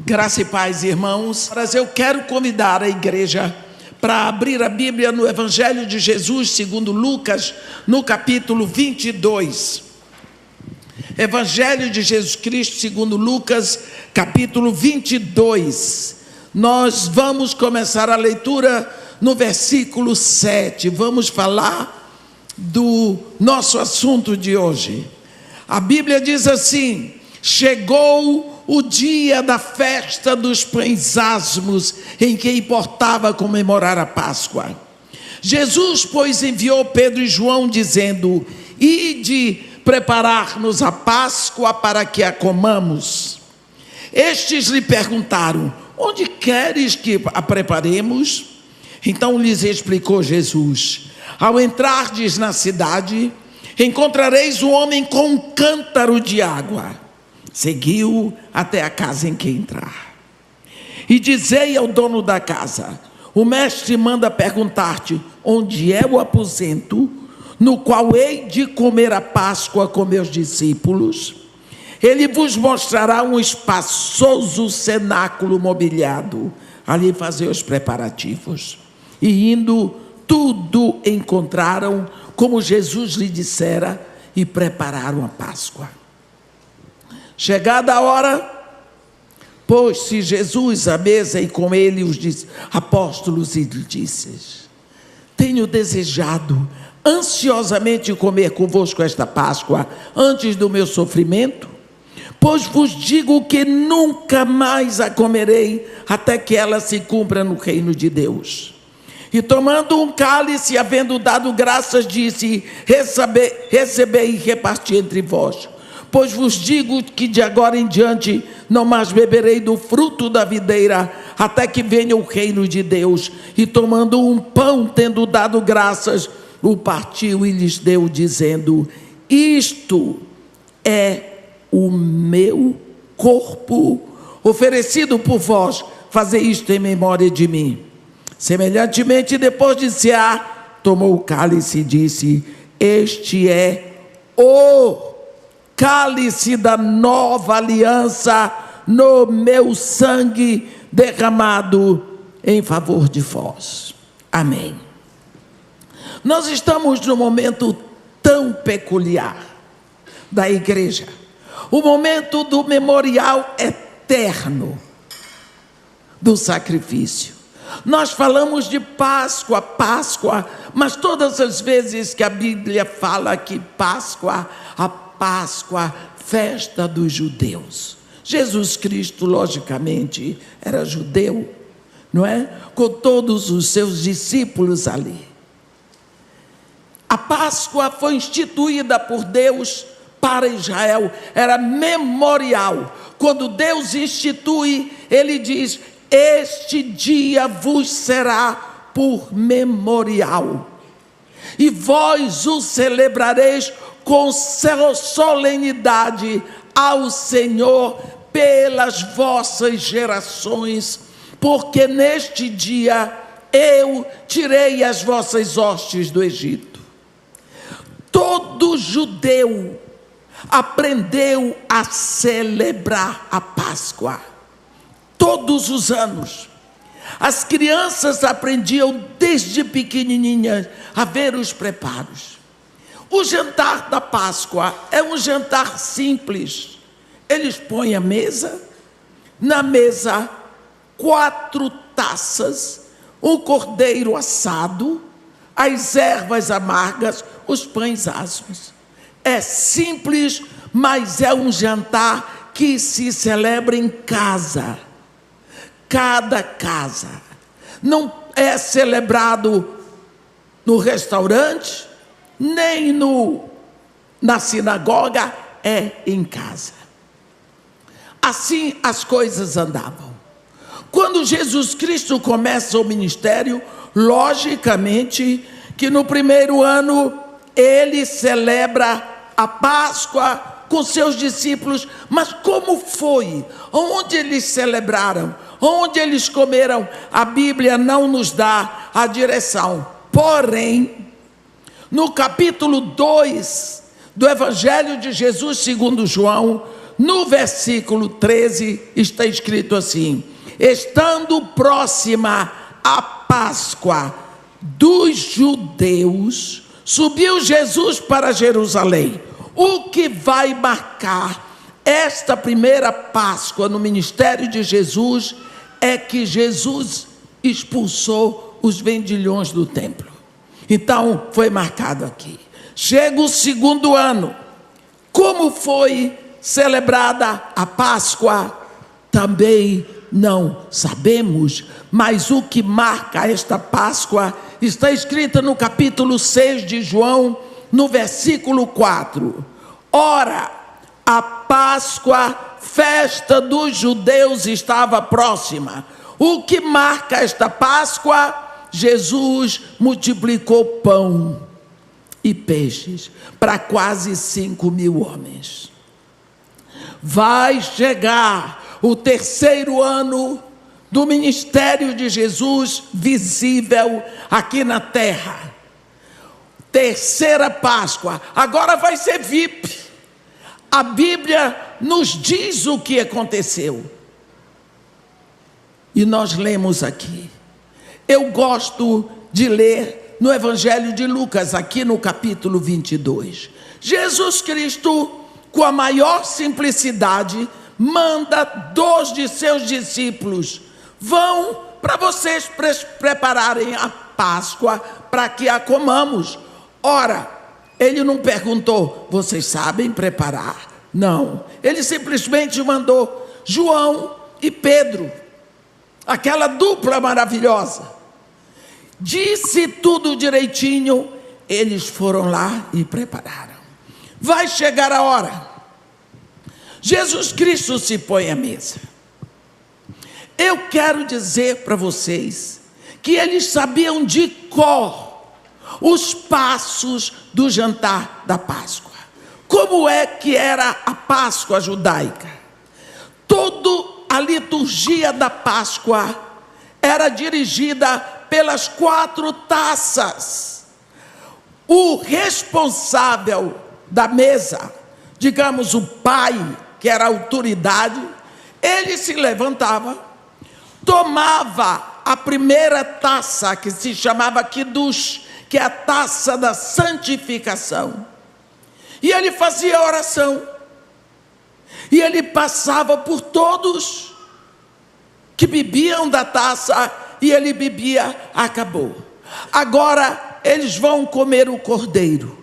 Graça e paz, irmãos. Mas eu quero convidar a igreja para abrir a Bíblia no Evangelho de Jesus, segundo Lucas, no capítulo 22. Evangelho de Jesus Cristo, segundo Lucas, capítulo 22. Nós vamos começar a leitura no versículo 7. Vamos falar do nosso assunto de hoje. A Bíblia diz assim: chegou o dia da festa dos pães asmos, em que importava comemorar a Páscoa. Jesus, pois, enviou Pedro e João, dizendo: ide preparar-nos a Páscoa para que a comamos. Estes lhe perguntaram: onde queres que a preparemos? Então lhes explicou Jesus: ao entrardes na cidade, encontrareis um homem com um cântaro de água. Seguiu até a casa em que entrar. E dizei ao dono da casa: o mestre manda perguntar-te onde é o aposento no qual hei de comer a Páscoa com meus discípulos. Ele vos mostrará um espaçoso cenáculo mobiliado. Ali fazer os preparativos. E indo, tudo encontraram como Jesus lhe dissera e prepararam a Páscoa. Chegada a hora, pôs-se Jesus à mesa e com ele os apóstolos e lhe disse: tenho desejado ansiosamente comer convosco esta Páscoa antes do meu sofrimento, pois vos digo que nunca mais a comerei até que ela se cumpra no reino de Deus. E tomando um cálice, havendo dado graças, disse: recebei e reparti entre vós. Pois vos digo que de agora em diante não mais beberei do fruto da videira, até que venha o reino de Deus. E tomando um pão, tendo dado graças, o partiu e lhes deu, dizendo: isto é o meu corpo, oferecido por vós, fazei isto em memória de mim. Semelhantemente, depois de cear, tomou o cálice e disse: este é o cálice da nova aliança no meu sangue derramado em favor de vós. Amém. Nós estamos num momento tão peculiar da igreja, o momento do memorial eterno do sacrifício. Nós falamos de Páscoa, mas todas as vezes que a Bíblia fala que Páscoa, a Páscoa, festa dos judeus. Jesus Cristo, logicamente, era judeu, não é? Com todos os seus discípulos ali. A Páscoa foi instituída por Deus para Israel, era memorial. Quando Deus institui, Ele diz: este dia vos será por memorial, e vós o celebrareis com solenidade ao Senhor pelas vossas gerações, porque neste dia eu tirei as vossas hostes do Egito. Todo judeu aprendeu a celebrar a Páscoa. Todos os anos, as crianças aprendiam desde pequenininhas a ver os preparos. O jantar da Páscoa é um jantar simples. Eles põem a mesa, na mesa 4 taças, um cordeiro assado, as ervas amargas, os pães asmos. É simples, mas é um jantar que se celebra em casa. Cada casa. Não é celebrado no restaurante, nem na sinagoga, é em casa. Assim as coisas andavam. Quando Jesus Cristo começa o ministério, logicamente que no primeiro ano ele celebra a Páscoa com seus discípulos. Mas como foi? Onde eles celebraram? Onde eles comeram? A Bíblia não nos dá a direção. Porém, no capítulo 2 do Evangelho de Jesus segundo João, no versículo 13 está escrito assim: estando próxima a Páscoa dos judeus, subiu Jesus para Jerusalém. O que vai marcar esta primeira Páscoa no ministério de Jesus é que Jesus expulsou os vendilhões do templo. Então foi marcado aqui. Chega o segundo ano. Como foi celebrada a Páscoa? Também não sabemos, mas o que marca esta Páscoa está escrito no capítulo 6 de João, no versículo 4. Ora, a Páscoa, festa dos judeus, estava próxima. O que marca esta Páscoa? Jesus multiplicou pão e peixes para quase 5.000 homens. Vai chegar o terceiro ano do ministério de Jesus visível aqui na terra. Terceira Páscoa, agora vai ser VIP. A Bíblia nos diz o que aconteceu. E nós lemos aqui. Eu gosto de ler no Evangelho de Lucas, aqui no capítulo 22. Jesus Cristo, com a maior simplicidade, manda 2 de seus discípulos: vão para vocês prepararem a Páscoa para que a comamos. Ora, ele não perguntou: vocês sabem preparar? Não, ele simplesmente mandou João e Pedro, aquela dupla maravilhosa. Disse tudo direitinho, eles foram lá e prepararam. Vai chegar a hora. Jesus Cristo se põe à mesa. Eu quero dizer para vocês que eles sabiam de cor os passos do jantar da Páscoa. Como é que era a Páscoa judaica? Toda a liturgia da Páscoa era dirigida pelas 4 taças. O responsável da mesa, digamos o pai, que era a autoridade, ele se levantava, tomava a primeira taça, que se chamava Kiddush, que é a taça da santificação, e ele fazia oração, e ele passava por todos que bebiam da taça, e ele bebia, acabou. Agora eles vão comer o cordeiro.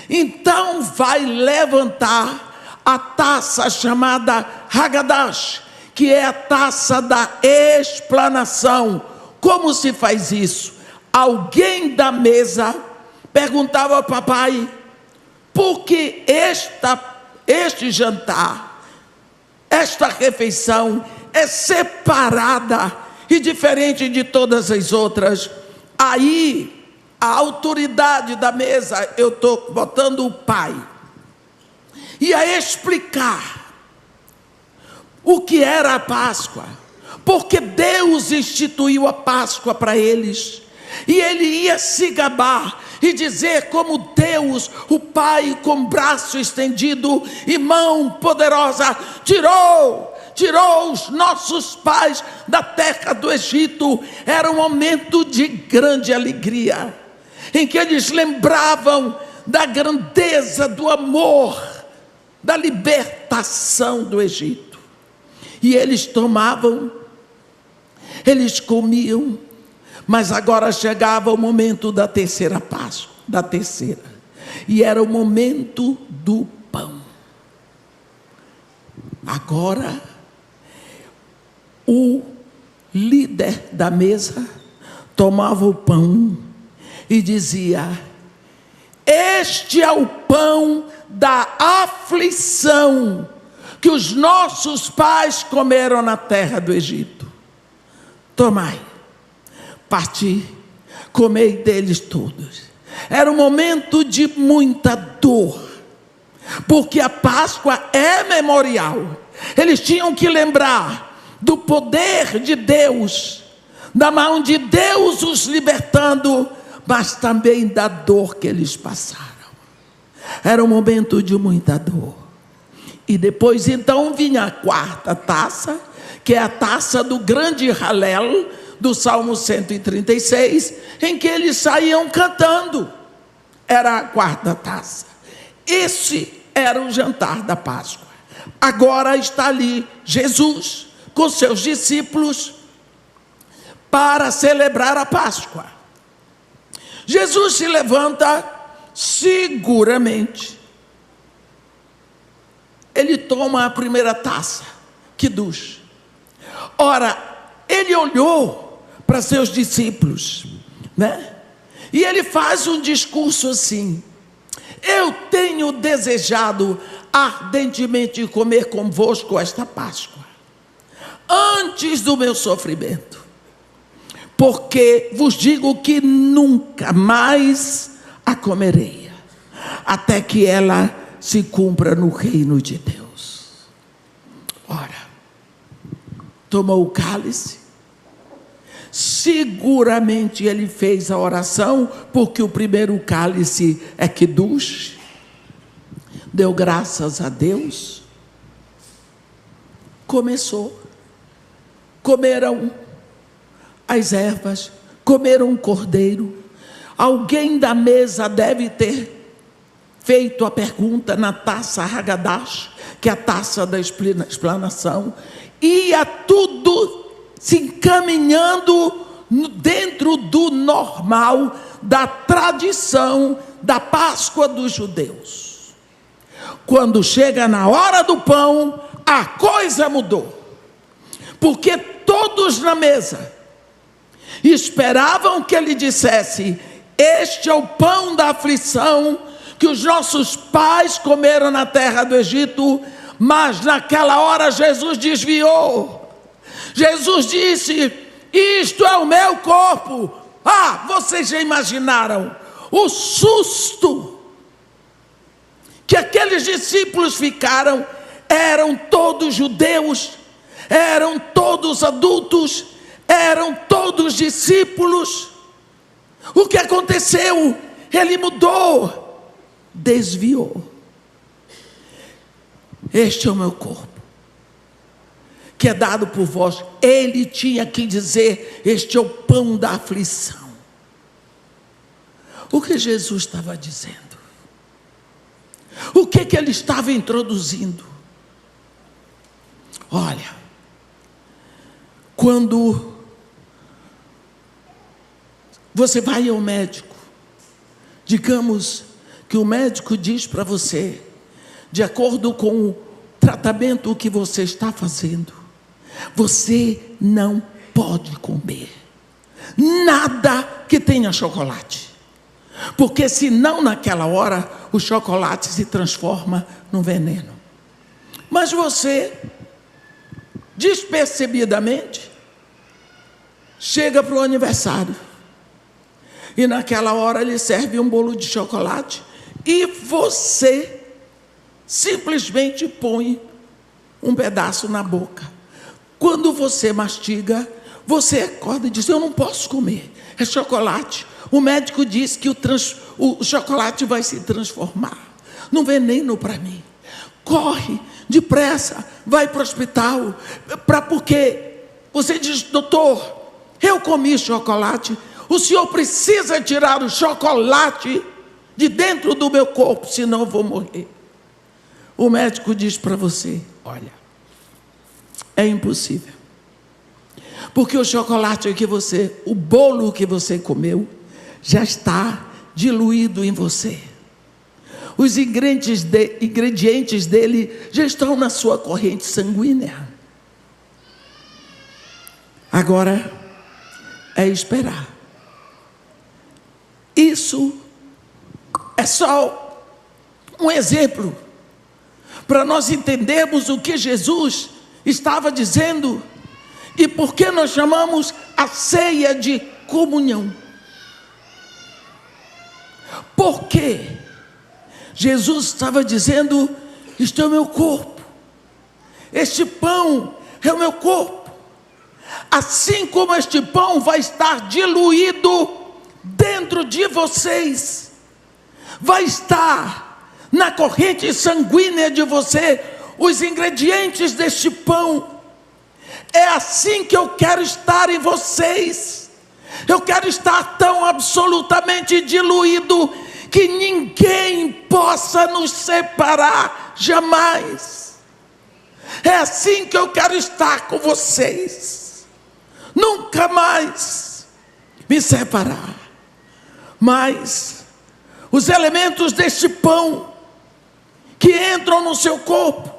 Então vai levantar a taça chamada Hagadash, que é a taça da explanação. Como se faz isso? Alguém da mesa perguntava ao papai: por que este jantar, esta refeição é separada e diferente de todas as outras? Aí a autoridade da mesa, eu estou botando o pai, ia explicar o que era a Páscoa, porque Deus instituiu a Páscoa para eles, e ele ia se gabar e dizer como Deus, o Pai, com braço estendido e mão poderosa, tirou os nossos pais da terra do Egito. Era um momento de grande alegria, em que eles lembravam da grandeza do amor, da libertação do Egito. E eles tomavam, eles comiam, mas agora chegava o momento da terceira Páscoa, e era o momento do pão. Agora, o líder da mesa tomava o pão e dizia: este é o pão da aflição que os nossos pais comeram na terra do Egito. Tomai, parti, comei deles todos. Era um momento de muita dor, porque a Páscoa é memorial. Eles tinham que lembrar do poder de Deus, da mão de Deus os libertando, mas também da dor que eles passaram. Era um momento de muita dor. E depois então vinha a quarta taça, que é a taça do grande Halel, do Salmo 136, em que eles saíam cantando. Era a quarta taça. Esse era o jantar da Páscoa. Agora está ali Jesus com seus discípulos para celebrar a Páscoa. Jesus se levanta seguramente. Ele toma a primeira taça, Kiddush. Ora, ele olhou para seus discípulos, né? E ele faz um discurso assim: eu tenho desejado ardentemente comer convosco esta Páscoa, antes do meu sofrimento, porque vos digo que nunca mais a comerei, até que ela se cumpra no reino de Deus. Ora, tomou o cálice. Seguramente ele fez a oração, porque o primeiro cálice é Kiddush. Deu graças a Deus. Começou. Comeram as ervas, comeram o cordeiro. Alguém da mesa deve ter feito a pergunta na taça Haggadah, que é a taça da explanação. Ia tudo se encaminhando dentro do normal, da tradição da Páscoa dos judeus. Quando chega na hora do pão, a coisa mudou, porque todos na mesa esperavam que ele dissesse: este é o pão da aflição que os nossos pais comeram na terra do Egito. Mas naquela hora Jesus desviou. Jesus disse: isto é o meu corpo. Ah, vocês já imaginaram o susto que aqueles discípulos ficaram? Eram todos judeus, eram todos adultos, eram todos discípulos. O que aconteceu? Ele mudou, desviou. Este é o meu corpo, que é dado por vós. Ele tinha que dizer: este é o pão da aflição. O que Jesus estava dizendo? O que ele estava introduzindo? Olha, quando você vai ao médico, digamos que o médico diz para você, de acordo com o tratamento que você está fazendo, você não pode comer nada que tenha chocolate, porque senão naquela hora o chocolate se transforma num veneno. Mas você, despercebidamente, chega para o aniversário, e naquela hora ele serve um bolo de chocolate, e você simplesmente põe um pedaço na boca. Quando você mastiga, você acorda e diz: eu não posso comer, é chocolate. O médico diz que o chocolate vai se transformar num veneno para mim. Corre depressa, vai para o hospital, porque você diz: doutor, eu comi chocolate, o senhor precisa tirar o chocolate de dentro do meu corpo, senão eu vou morrer. O médico diz para você: olha, é impossível, porque o chocolate o bolo que você comeu, já está diluído em você. Os ingredientes dele já estão na sua corrente sanguínea. Agora é esperar. Isso é só um exemplo para nós entendermos o que Jesus estava dizendo e por que nós chamamos a ceia de comunhão. Por quê? Jesus estava dizendo: isto é o meu corpo, este pão é o meu corpo. Assim como este pão vai estar diluído dentro de vocês, vai estar na corrente sanguínea de você os ingredientes deste pão. É assim que eu quero estar em vocês. Eu quero estar tão absolutamente diluído que ninguém possa nos separar jamais. É assim que eu quero estar com vocês. Nunca mais me separar. Mas os elementos deste pão que entram no seu corpo,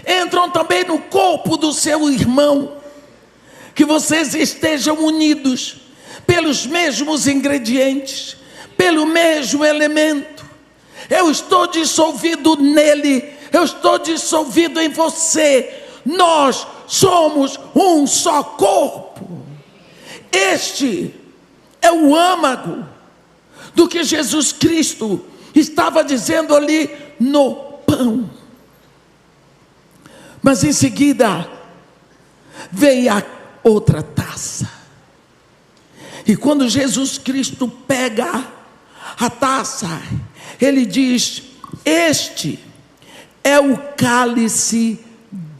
entram também no corpo do seu irmão. Que vocês estejam unidos pelos mesmos ingredientes, pelo mesmo elemento. Eu estou dissolvido nele, eu estou dissolvido em você. Nós somos um só corpo. Este é o âmago do que Jesus Cristo estava dizendo ali no pão. Mas em seguida veio a outra taça. E quando Jesus Cristo pega a taça, ele diz: este é o cálice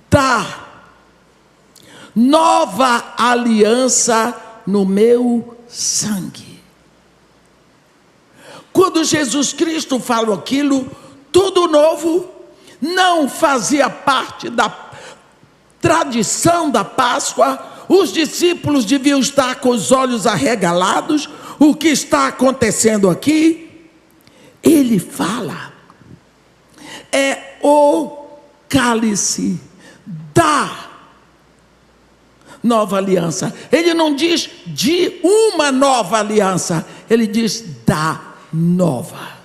da nova aliança no meu sangue. Quando Jesus Cristo falou aquilo, tudo novo, não fazia parte da tradição da Páscoa. Os discípulos deviam estar com os olhos arregalados. O que está acontecendo aqui? Ele fala, é o cálice da nova aliança. Ele não diz de uma nova aliança, ele diz da nova.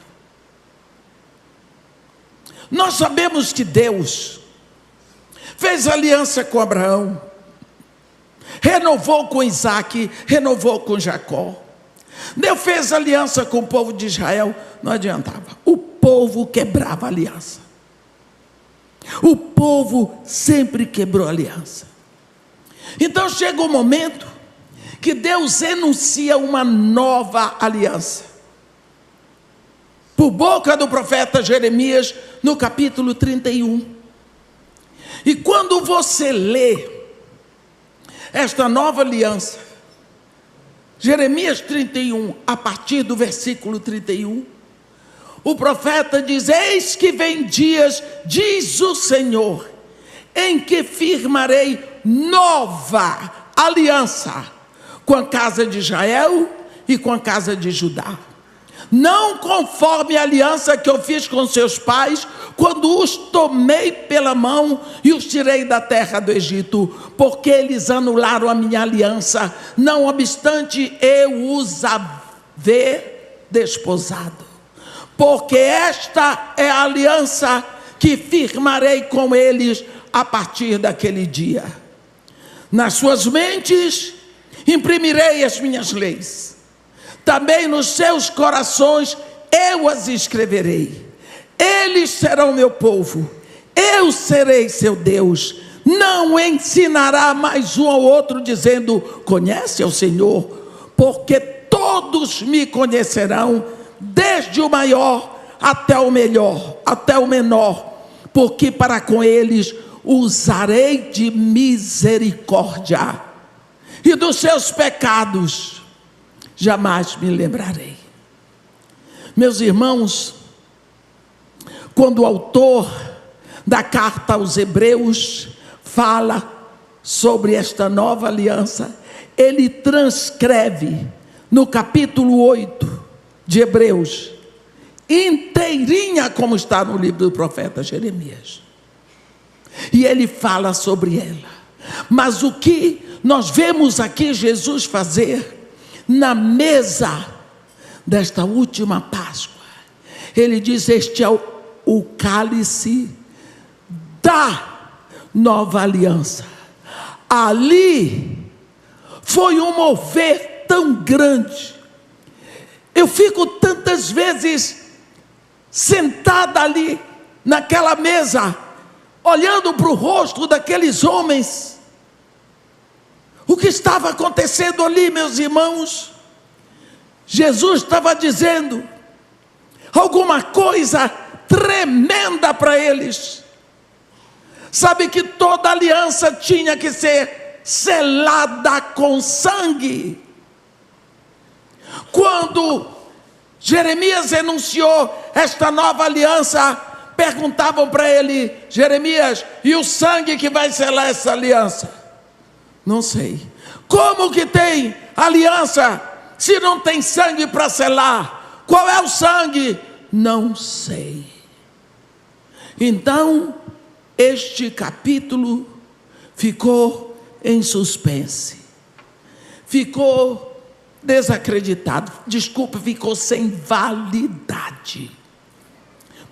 Nós sabemos que Deus fez aliança com Abraão, renovou com Isaac, renovou com Jacó. Deus fez aliança com o povo de Israel, não adiantava. O povo quebrava a aliança. O povo sempre quebrou a aliança. Então chega um momento que Deus enuncia uma nova aliança, por boca do profeta Jeremias, no capítulo 31. E quando você lê esta nova aliança, Jeremias 31, a partir do versículo 31, o profeta diz: eis que vem dias, diz o Senhor, em que firmarei nova aliança com a casa de Israel e com a casa de Judá. Não conforme a aliança que eu fiz com seus pais, quando os tomei pela mão e os tirei da terra do Egito, porque eles anularam a minha aliança, não obstante eu os haver desposado. Porque esta é a aliança que firmarei com eles a partir daquele dia. Nas suas mentes imprimirei as minhas leis, também nos seus corações eu as escreverei. Eles serão meu povo, eu serei seu Deus. Não ensinará mais um ao outro dizendo: conhece ao Senhor, porque todos me conhecerão, desde o maior até o melhor, até o menor, porque para com eles usarei de misericórdia, e dos seus pecados jamais me lembrarei. Meus irmãos, quando o autor da carta aos Hebreus fala sobre esta nova aliança, ele transcreve no capítulo 8 de Hebreus, inteirinha como está no livro do profeta Jeremias, e ele fala sobre ela. Mas o que nós vemos aqui Jesus fazer na mesa desta última Páscoa, ele diz: este é o cálice da nova aliança. Ali foi um mover tão grande. Eu fico tantas vezes sentada ali naquela mesa, olhando para o rosto daqueles homens. O que estava acontecendo ali, meus irmãos? Jesus estava dizendo alguma coisa tremenda para eles. Sabe que toda aliança tinha que ser selada com sangue. Quando Jeremias enunciou esta nova aliança, perguntavam para ele: Jeremias, e o sangue que vai selar essa aliança? Não sei. Como que tem aliança se não tem sangue para selar? Qual é o sangue? Não sei. Então, este capítulo ficou em suspense, ficou desacreditado, ficou sem validade,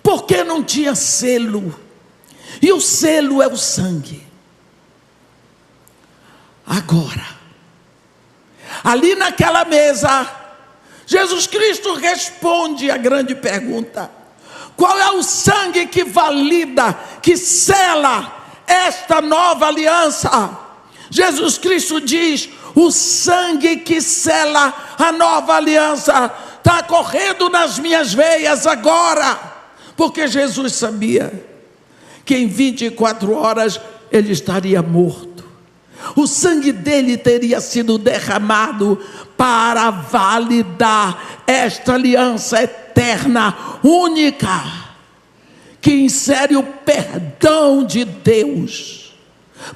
porque não tinha selo, e o selo é o sangue. Agora, ali naquela mesa, Jesus Cristo responde a grande pergunta: qual é o sangue que valida, que sela esta nova aliança? Jesus Cristo diz: o sangue que sela a nova aliança está correndo nas minhas veias agora, porque Jesus sabia que em 24 horas ele estaria morto. O sangue dele teria sido derramado para validar esta aliança eterna, única, que insere o perdão de Deus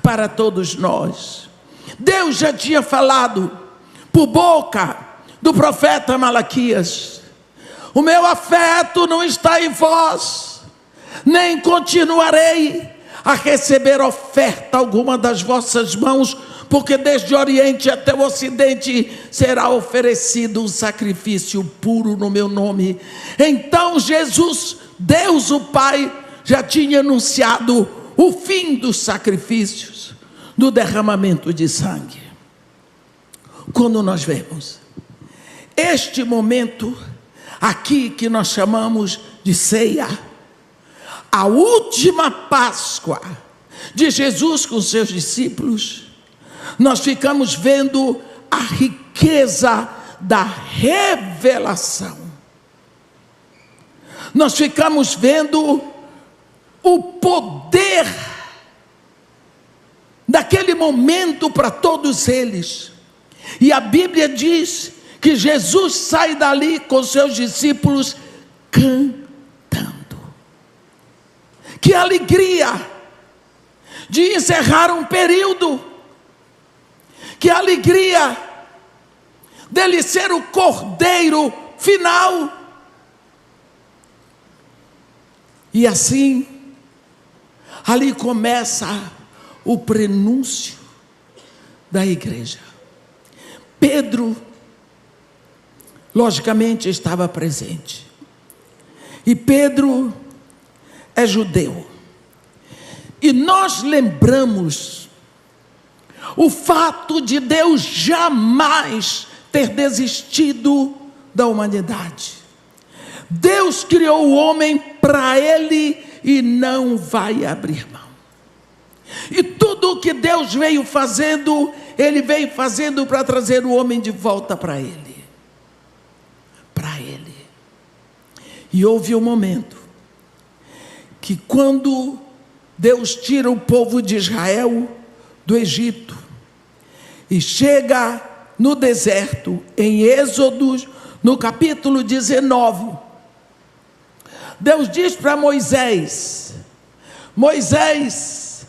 para todos nós. Deus já tinha falado por boca do profeta Malaquias: o meu afeto não está em vós, nem continuarei a receber oferta alguma das vossas mãos, porque desde o Oriente até o Ocidente será oferecido um sacrifício puro no meu nome. Então Jesus, Deus o Pai, já tinha anunciado o fim dos sacrifícios, do derramamento de sangue. Quando nós vemos este momento aqui que nós chamamos de ceia, a última Páscoa de Jesus com seus discípulos, nós ficamos vendo a riqueza da revelação. Nós ficamos vendo o poder daquele momento para todos eles. E a Bíblia diz que Jesus sai dali com seus discípulos cantando. Que alegria de encerrar um período, que alegria dele ser o cordeiro final. E assim, ali começa o prenúncio da igreja. Pedro, logicamente, estava presente. E Pedro é judeu. E nós lembramos o fato de Deus jamais ter desistido da humanidade. Deus criou o homem para ele e não vai abrir mão. E tudo o que Deus veio fazendo, ele veio fazendo para trazer o homem de volta para ele. Para ele. E houve um momento que quando Deus tira o povo de Israel do Egito e chega no deserto, em Êxodo, no capítulo 19, Deus diz para Moisés: Moisés,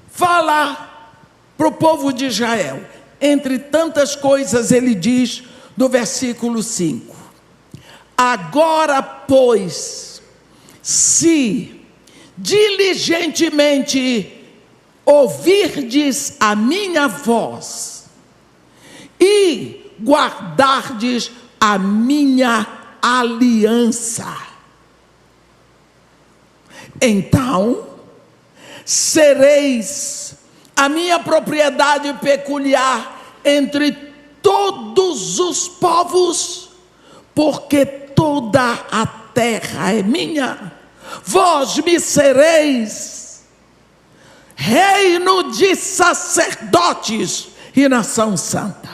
fala para o povo de Israel. Entre tantas coisas ele diz no versículo 5: agora, pois, se diligentemente ouvirdes a minha voz e guardardes a minha aliança, então sereis a minha propriedade peculiar entre todos os povos, porque toda a terra é minha. Vós me sereis reino de sacerdotes e nação santa.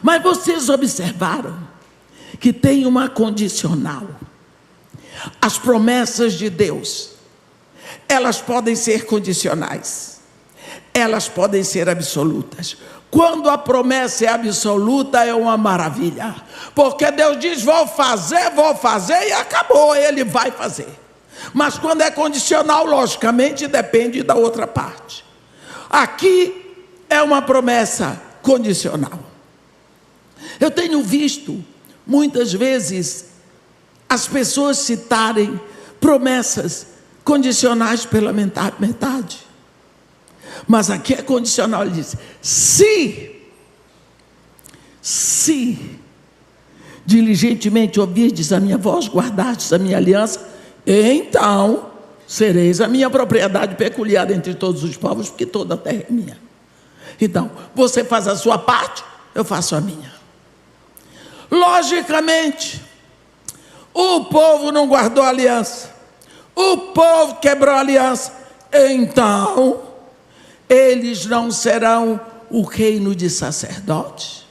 Mas vocês observaram que tem uma condicional. As promessas de Deus, elas podem ser condicionais, elas podem ser absolutas. Quando a promessa é absoluta, é uma maravilha, porque Deus diz: vou fazer e acabou, Ele vai fazer. Mas quando é condicional, logicamente depende da outra parte. Aqui é uma promessa condicional. Eu tenho visto muitas vezes as pessoas citarem promessas condicionais pela metade. Mas aqui é condicional, ele diz: se diligentemente ouvirdes a minha voz, guardastes a minha aliança, então sereis a minha propriedade peculiar entre todos os povos, porque toda a terra é minha. Então, você faz a sua parte, eu faço a minha. Logicamente, o povo não guardou a aliança, o povo quebrou a aliança, então eles não serão o reino de sacerdotes,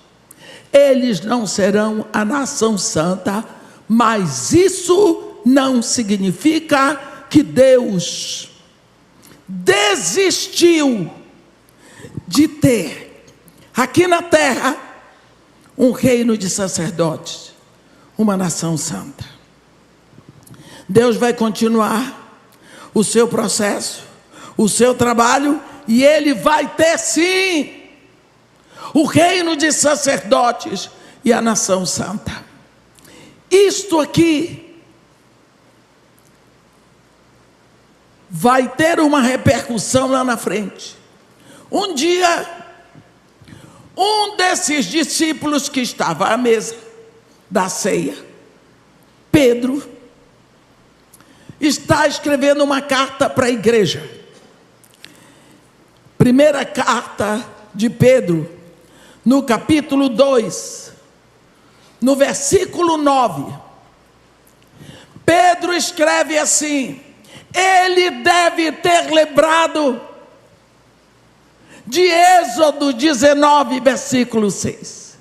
eles não serão a nação santa, mas isso não significa que Deus desistiu de ter aqui na terra um reino de sacerdotes, uma nação santa. Deus vai continuar o seu processo, o seu trabalho, e Ele vai ter sim o reino de sacerdotes e a nação santa. Isto aqui vai ter uma repercussão lá na frente. Um dia, um desses discípulos que estava à mesa da ceia, Pedro, está escrevendo uma carta para a igreja. Primeira carta de Pedro, no capítulo 2, no versículo 9, Pedro escreve assim: ele deve ter lembrado de Êxodo 19, versículo 6.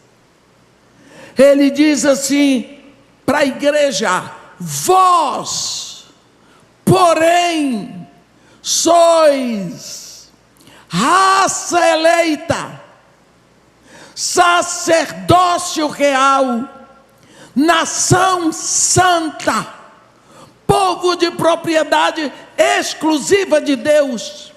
Ele diz assim para a igreja: vós, porém, sois raça eleita, sacerdócio real, nação santa, povo de propriedade exclusiva de Deus,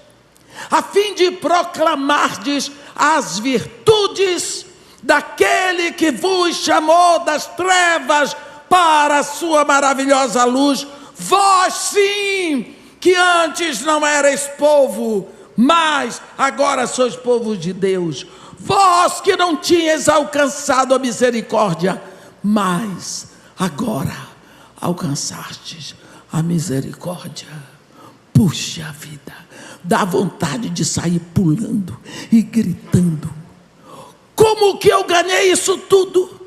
a fim de proclamardes as virtudes daquele que vos chamou das trevas para a sua maravilhosa luz. Vós sim, que antes não erais povo, mas agora sois povo de Deus. Vós que não tinhas alcançado a misericórdia, mas agora alcançastes a misericórdia. Puxa vida, dá vontade de sair pulando e gritando: como que eu ganhei isso tudo?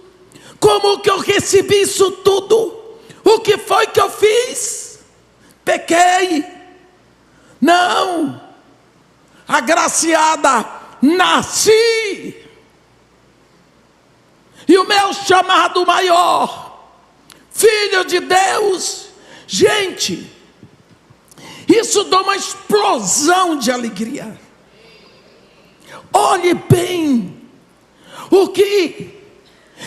Como que eu recebi isso tudo? O que foi que eu fiz? Pequei? Não, agraciada, nasci, e o meu chamado maior, filho de Deus. Gente, isso dá uma explosão de alegria. Olhe bem o que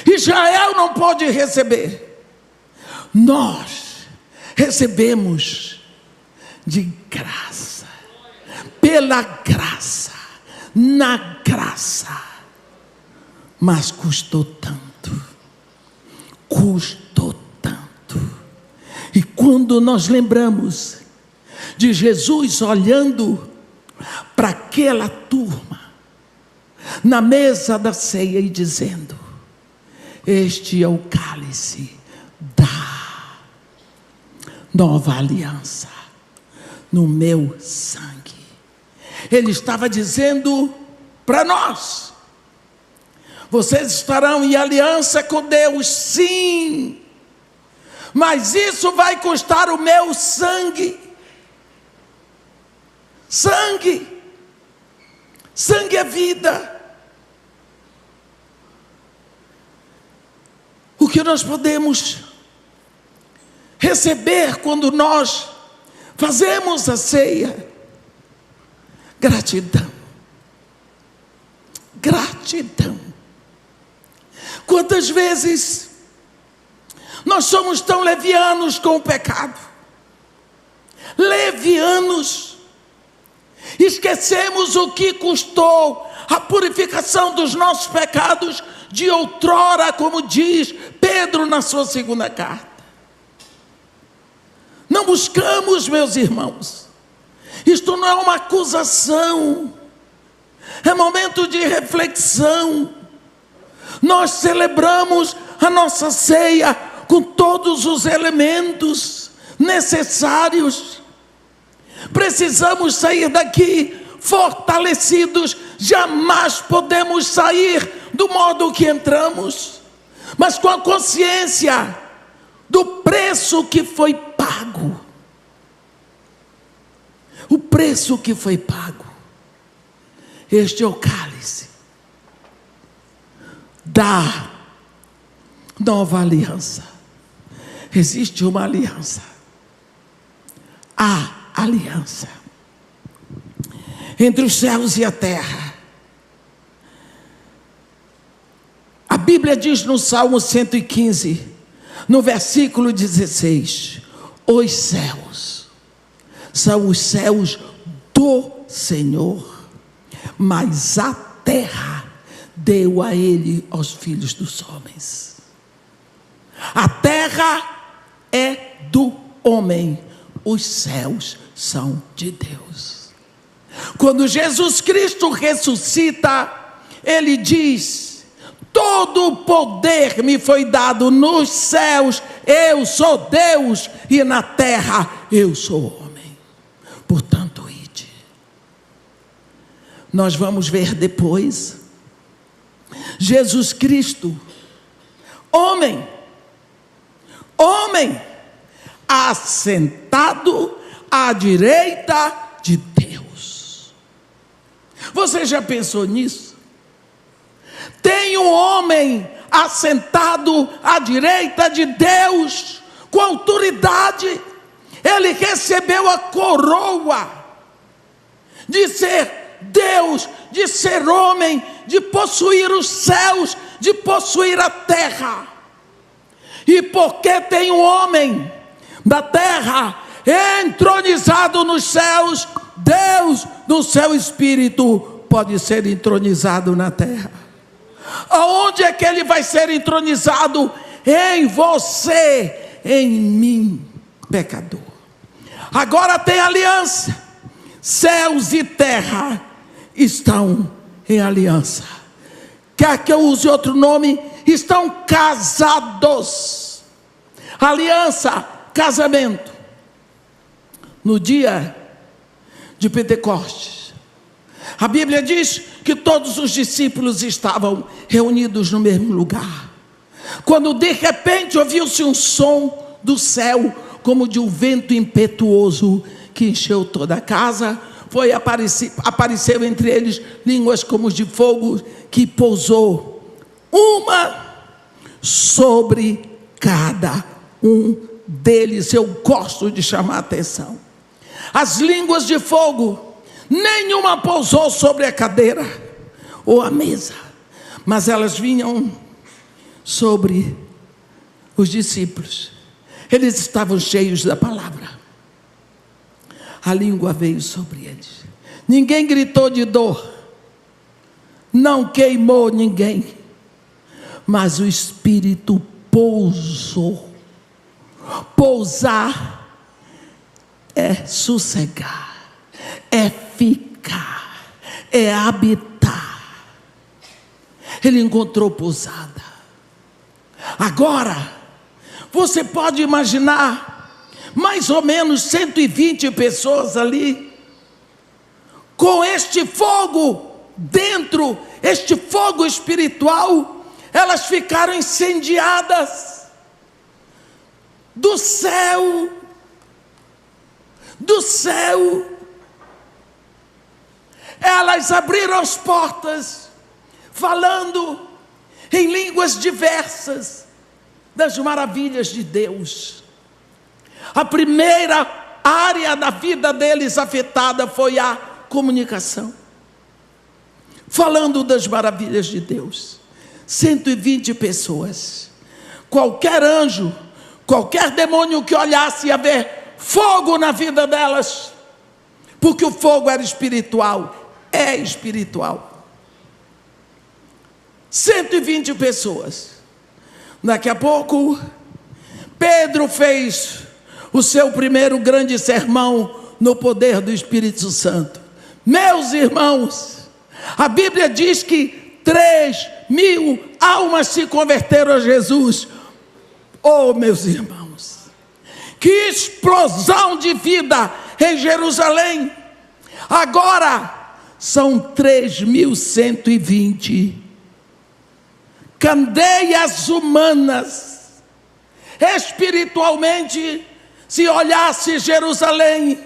Israel não pôde receber, nós recebemos de graça, pela graça, na graça. Mas custou tanto, custou tanto. E quando nós lembramos de Jesus olhando para aquela turma na mesa da ceia e dizendo: este é o cálice da nova aliança no meu sangue. Ele estava dizendo para nós: vocês estarão em aliança com Deus, sim, mas isso vai custar o meu sangue. Sangue, sangue é vida. O que nós podemos receber quando nós fazemos a ceia. Gratidão. Gratidão. Quantas vezes nós somos tão levianos com o pecado? Levianos. Esquecemos o que custou a purificação dos nossos pecados de outrora, como diz Pedro na sua segunda carta. Não buscamos, meus irmãos. Isto não é uma acusação. É momento de reflexão. Nós celebramos a nossa ceia com todos os elementos necessários. Precisamos sair daqui fortalecidos. Jamais podemos sair do modo que entramos, mas com a consciência do preço que foi pago. O preço que foi pago. Este é o cálice da nova aliança. Existe uma aliança. A aliança entre os céus e a terra. A Bíblia diz no Salmo 115, no versículo 16: os céus são os céus do Senhor, mas a terra deu a ele aos filhos dos homens. A terra é do homem, os céus são de Deus. Quando Jesus Cristo ressuscita, ele diz: todo o poder me foi dado nos céus, eu sou Deus, e na terra eu sou homem. Portanto, ide. Nós vamos ver depois Jesus Cristo, homem, assentado à direita de Deus. Você já pensou nisso? Tem um homem assentado à direita de Deus, com autoridade. Ele recebeu a coroa de ser Deus, de ser homem, de possuir os céus, de possuir a terra. E porque tem um homem da terra entronizado nos céus, Deus, no seu espírito, pode ser entronizado na terra. Aonde é que ele vai ser entronizado? Em você, em mim, pecador. Agora tem aliança. Céus e terra estão em aliança. Quer que eu use outro nome? Estão casados. Aliança, casamento. No dia de Pentecostes, a Bíblia diz que todos os discípulos estavam reunidos no mesmo lugar, quando de repente ouviu-se um som do céu, como de um vento impetuoso, que encheu toda a casa. Apareceu entre eles línguas como de fogo, que pousou uma sobre cada um deles. Eu gosto de chamar a atenção. As línguas de fogo, nenhuma pousou sobre a cadeira ou a mesa, mas elas vinham sobre os discípulos. Eles estavam cheios da palavra. A língua veio sobre eles. Ninguém gritou de dor, não queimou ninguém, mas o Espírito pousou. Pousar é sossegar, é ficar, é habitar. Ele encontrou pousada. Agora, você pode imaginar mais ou menos 120 pessoas ali, com este fogo dentro, este fogo espiritual. Elas ficaram incendiadas. Do céu, elas abriram as portas, falando em línguas diversas das maravilhas de Deus. A primeira área da vida deles afetada foi a comunicação. Falando das maravilhas de Deus. 120 pessoas. Qualquer anjo, qualquer demônio que olhasse ia ver fogo na vida delas. Porque o fogo era espiritual. É espiritual. 120 pessoas. Daqui a pouco, Pedro fez o seu primeiro grande sermão no poder do Espírito Santo. Meus irmãos, a Bíblia diz que 3.000 almas se converteram a Jesus. Oh, meus irmãos, que explosão de vida em Jerusalém. Agora são 3.120 candeias humanas. Espiritualmente, se olhasse Jerusalém,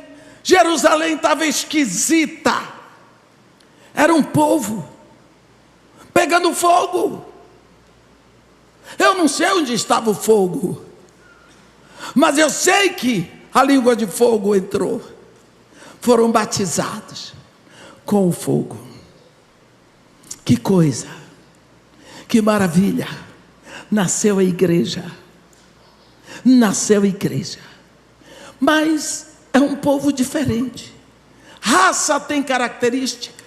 Jerusalém estava esquisita. Era um povo pegando fogo. Eu não sei onde estava o fogo, mas eu sei que a língua de fogo entrou. Foram batizados com o fogo. Que coisa, que maravilha. Nasceu a igreja. Nasceu a igreja. Mas é um povo diferente. Raça tem característica.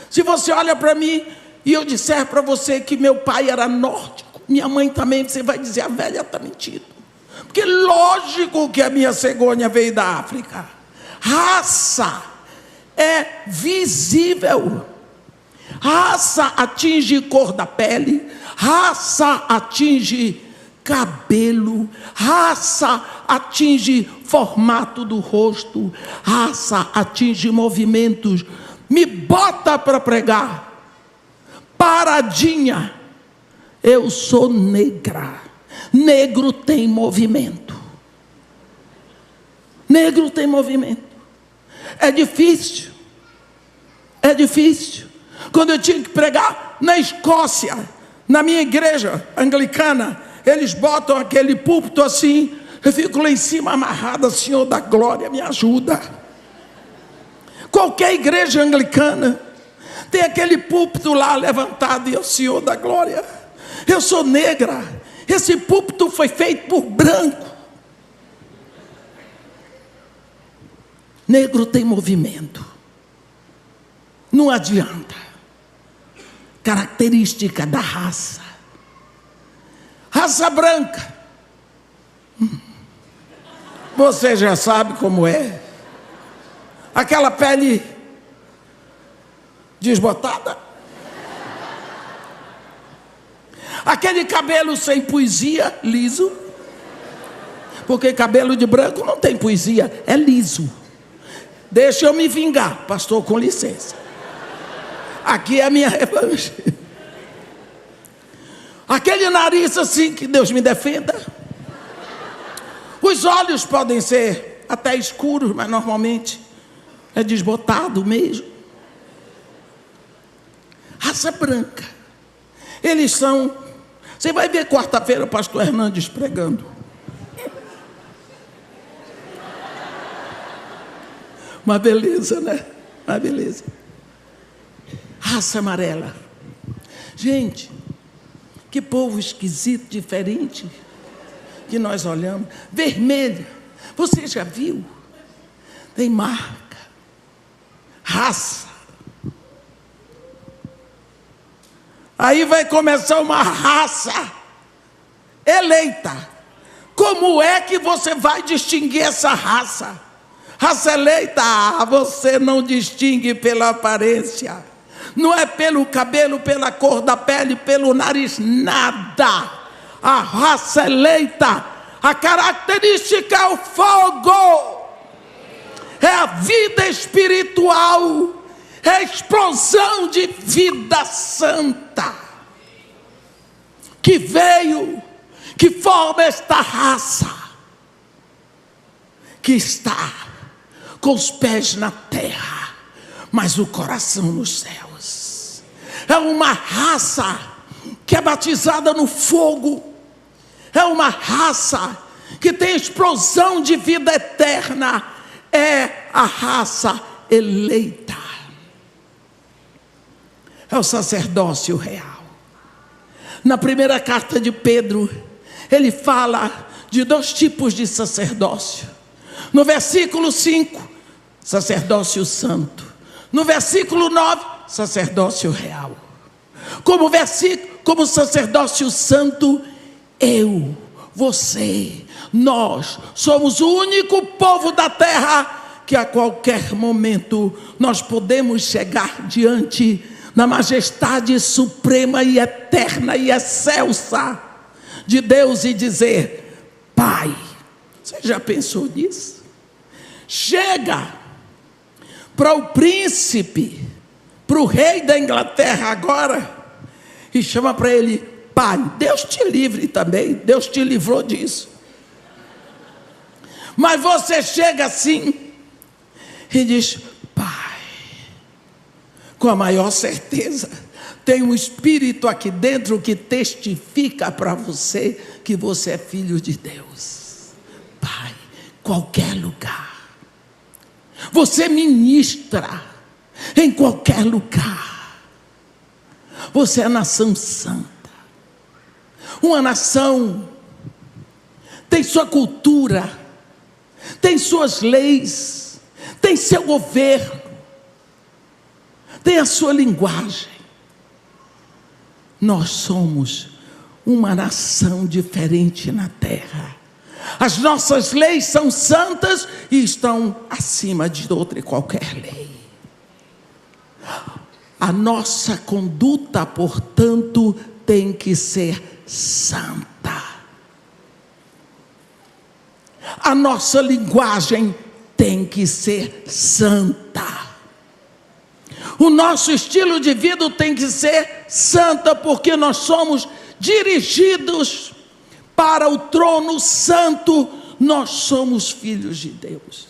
Se você olha para mim e eu disser para você que meu pai era nórdico, minha mãe também, você vai dizer: a velha está mentindo. Porque lógico que a minha cegonha veio da África. Raça é visível. Raça atinge cor da pele. Raça atinge cabelo. Raça atinge formato do rosto. Raça atinge movimentos. Me bota para pregar. Paradinha. Eu sou negra. Negro tem movimento. Negro tem movimento. É difícil. É difícil. Quando eu tinha que pregar na Escócia, na minha igreja anglicana, eles botam aquele púlpito assim, eu fico lá em cima amarrada: Senhor da glória, me ajuda. Qualquer igreja anglicana tem aquele púlpito lá levantado e eu: Senhor da glória, eu sou negra, esse púlpito foi feito por branco. Negro tem movimento. Não adianta. Característica da raça. Raça branca. Você já sabe como é. Aquela pele desbotada. Aquele cabelo sem poesia, liso. Porque cabelo de branco não tem poesia, é liso. Deixa eu me vingar, pastor, com licença. Aqui é a minha revanche. Aquele nariz assim, que Deus me defenda. Os olhos podem ser até escuros, mas normalmente é desbotado mesmo. Raça branca. Eles são... Você vai ver quarta-feira o pastor Hernandes pregando. Uma beleza, né? Uma beleza. Raça amarela. Gente, que povo esquisito, diferente que nós olhamos. Vermelha. Você já viu? Tem marca. Raça. Aí vai começar uma raça eleita. Como é que você vai distinguir essa raça? Raça eleita, você não distingue pela aparência. Não é pelo cabelo, pela cor da pele, pelo nariz, nada. A raça eleita, a característica é o fogo. É a vida espiritual. É a explosão de vida santa. Que veio, que forma esta raça. Que está com os pés na terra, mas o coração nos céus. É uma raça que é batizada no fogo. É uma raça que tem explosão de vida eterna, é a raça eleita. É o sacerdócio real. Na primeira carta de Pedro, ele fala de 2 tipos de sacerdócio. No versículo 5, sacerdócio santo. No versículo 9, sacerdócio real. Como sacerdócio santo, eu, você, nós somos o único povo da terra que a qualquer momento nós podemos chegar diante da majestade suprema e eterna e excelsa de Deus e dizer: Pai. Você já pensou nisso? Chega para o príncipe, para o rei da Inglaterra agora, e chama para ele: Pai. Deus te livre também, Deus te livrou disso. Mas você chega assim e diz: Pai, com a maior certeza, tem um espírito aqui dentro que testifica para você que você é filho de Deus. Pai, qualquer lugar, você ministra em qualquer lugar. Você é a nação santa, uma nação tem sua cultura, tem suas leis, tem seu governo, tem a sua linguagem. Nós somos uma nação diferente na terra. As nossas leis são santas e estão acima de outra e qualquer lei. A nossa conduta, portanto, tem que ser santa. A nossa linguagem tem que ser santa. O nosso estilo de vida tem que ser santa, porque nós somos dirigidos para o trono santo. Nós somos filhos de Deus,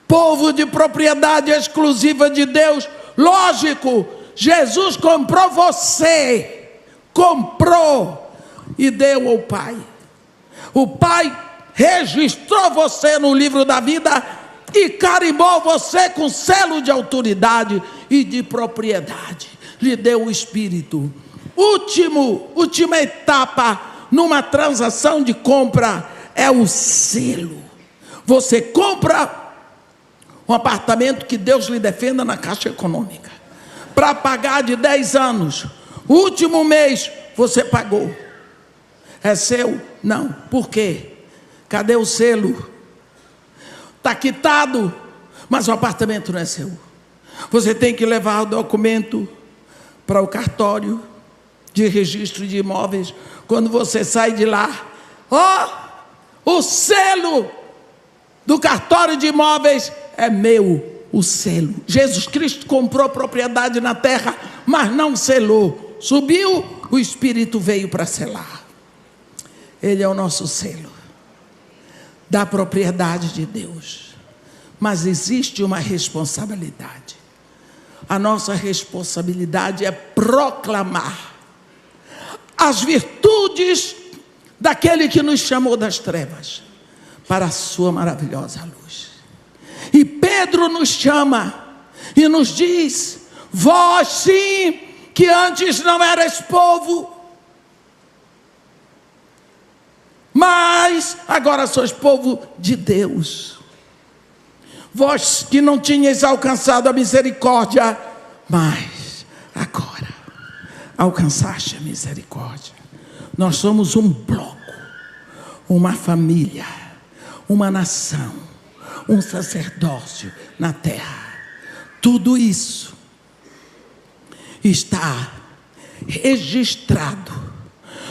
povo de propriedade exclusiva de Deus. Lógico, Jesus comprou você, comprou e deu ao Pai. O Pai registrou você no livro da vida e carimbou você com selo de autoridade e de propriedade. Lhe deu o Espírito. Última etapa numa transação de compra é o selo. Você compra um apartamento, que Deus lhe defenda, na Caixa Econômica, para pagar de 10 anos. O último mês você pagou. É seu? Não. Por quê? Cadê o selo? Está quitado, mas o apartamento não é seu. Você tem que levar o documento para o cartório de registro de imóveis. Quando você sai de lá, o selo do cartório de imóveis é meu, o selo. Jesus Cristo comprou propriedade na terra, mas não selou. Subiu, o Espírito veio para selar. Ele é o nosso selo da propriedade de Deus. Mas existe uma responsabilidade. A nossa responsabilidade é proclamar as virtudes daquele que nos chamou das trevas para a sua maravilhosa luz. E Pedro nos chama e nos diz: vós sim, que antes não erais povo, mas agora sois povo de Deus. Vós que não tinhais alcançado a misericórdia, mas agora alcançaste a misericórdia. Nós somos um bloco, uma família, uma nação, um sacerdócio na terra. Tudo isso está registrado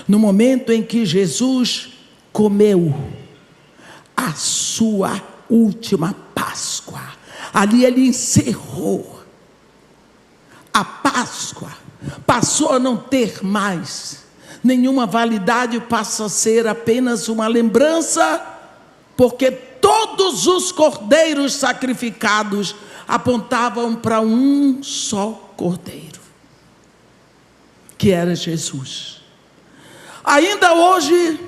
no momento em que Jesus comeu a sua última Páscoa. Ali ele encerrou a Páscoa, passou a não ter mais nenhuma validade, passa a ser apenas uma lembrança, porque todos os cordeiros sacrificados apontavam para um só cordeiro, que era Jesus. Ainda hoje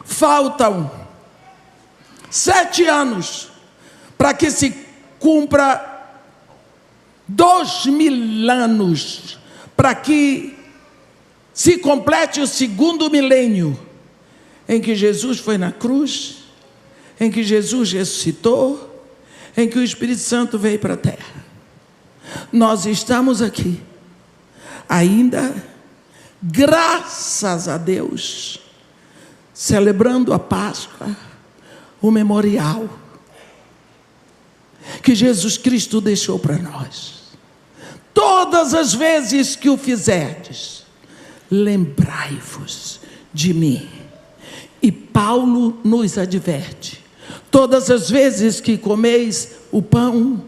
faltam 7 anos para que se cumpra 2000 anos, para que se complete o 2º milênio, em que Jesus foi na cruz, em que Jesus ressuscitou, em que o Espírito Santo veio para a terra. Nós estamos aqui, ainda, graças a Deus, celebrando a Páscoa, o memorial que Jesus Cristo deixou para nós. Todas as vezes que o fizerdes, lembrai-vos de mim. E Paulo nos adverte: todas as vezes que comeis o pão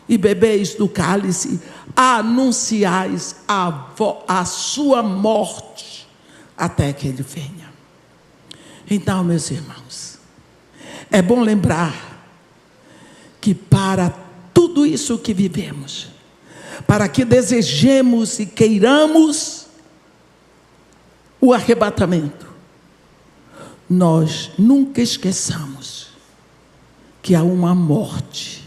e bebeis do cálice, anunciais a sua morte até que ele venha. Então, meus irmãos, é bom lembrar que para tudo isso que vivemos, para que desejemos e queiramos o arrebatamento, nós nunca esqueçamos que há uma morte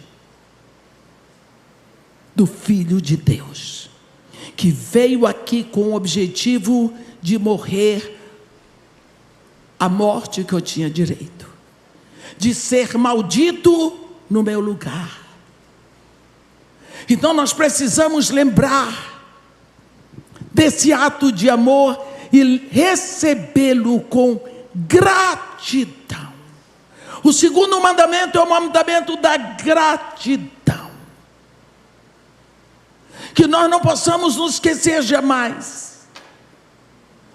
do Filho de Deus, que veio aqui com o objetivo de morrer a morte que eu tinha direito, de ser maldito no meu lugar. Então nós precisamos lembrar desse ato de amor e recebê-lo com gratidão. O 2º mandamento é o mandamento da gratidão, que nós não possamos nos esquecer jamais.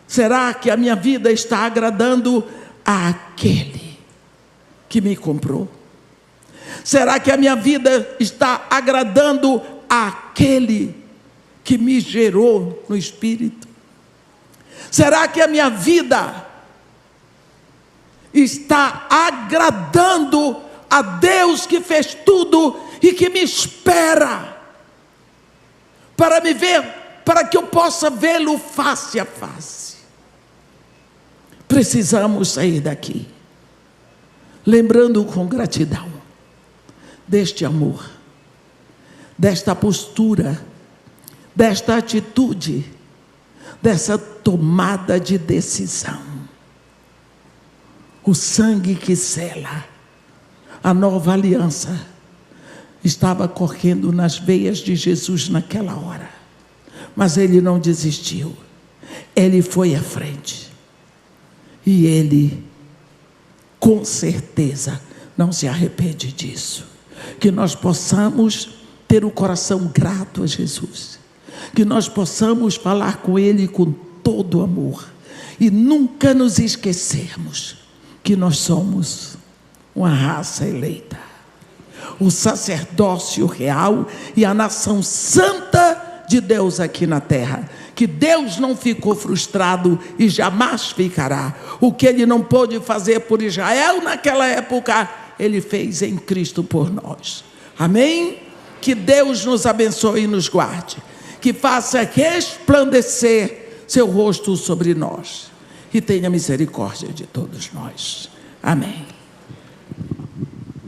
Será que a minha vida está agradando àquele que me comprou? Será que a minha vida está agradando àquele que me gerou no Espírito? Será que a minha vida está agradando a Deus que fez tudo e que me espera para me ver, para que eu possa vê-lo face a face? Precisamos sair daqui lembrando com gratidão deste amor, desta postura, desta atitude, dessa tomada de decisão. O sangue que sela a nova aliança estava correndo nas veias de Jesus naquela hora, mas ele não desistiu, ele foi à frente, e ele com certeza não se arrepende disso. Que nós possamos ter o coração grato a Jesus, que nós possamos falar com ele com todo amor e nunca nos esquecermos que nós somos uma raça eleita, o sacerdócio real e a nação santa de Deus aqui na terra. Que Deus não ficou frustrado e jamais ficará. O que ele não pôde fazer por Israel naquela época, ele fez em Cristo por nós. Amém? Que Deus nos abençoe e nos guarde, que faça resplandecer seu rosto sobre nós e tenha misericórdia de todos nós. Amém.